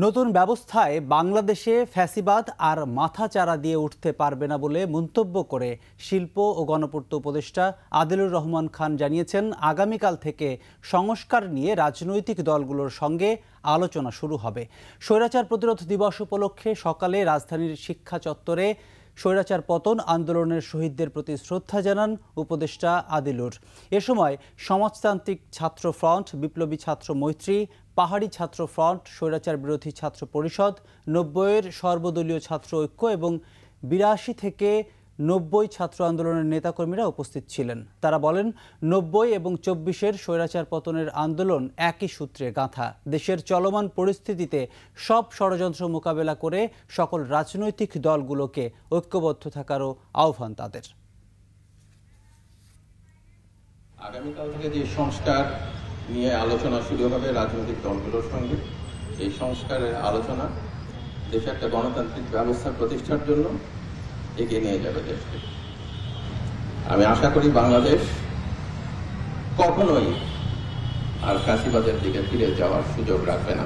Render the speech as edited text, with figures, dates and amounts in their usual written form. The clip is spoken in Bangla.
নতুন ব্যবস্থায় বাংলাদেশে ফ্যাসিবাদ আর মাথাচাড়া দিয়ে উঠতে পারবে না বলে মন্তব্য করে শিল্প ও গণপূর্ত উপদেষ্টা আদিলুর রহমান খান জানিয়েছেন, আগামীকাল থেকে সংস্কার নিয়ে রাজনৈতিক দলগুলোর সঙ্গে আলোচনা শুরু হবে। স্বৈরাচার প্রতিরোধ দিবস উপলক্ষে সকালে রাজধানীর শিক্ষা চত্বরে স্বৈরাচার পতন আন্দোলনের শহীদদের প্রতি শ্রদ্ধা জানান উপদেষ্টা আদিলুর। এ সময় সমাজতান্ত্রিক ছাত্র ফ্রন্ট, বিপ্লবী ছাত্র মৈত্রী, পাহাড়ি ছাত্র ফ্রন্ট, স্বৈরাচার বিরোধী ছাত্র পরিষদ, ৯০-এর সর্বদলীয় ছাত্র ঐক্য এবং ৮২ থেকে ৯০ ছাত্র আন্দোলনের নেতাকর্মীরা উপস্থিত ছিলেন। তারা বলেন, ৯০ এবং ২৪-এর স্বৈরাচার পতনের আন্দোলন একই সূত্রে গাঁথা। দেশের চলমান পরিস্থিতিতে সব ষড়যন্ত্র মোকাবেলা করে সকল রাজনৈতিক দলগুলোকে ঐক্যবদ্ধ থাকারও আহ্বান তাদের। আগামীকাল থেকে যে সংস্কার নিয়ে আলোচনা শুরু হবে রাজনৈতিক দলগুলোর সঙ্গে, এই সংস্কারের আলোচনা দেশে একটা গণতান্ত্রিক ব্যবস্থা প্রতিষ্ঠার জন্য এগিয়ে নিয়ে যাবে দেশকে। আমি আশা করি বাংলাদেশ কখনোই আর ফ্যাসিবাদের দিকে ফিরে যাওয়ার সুযোগ রাখবে না।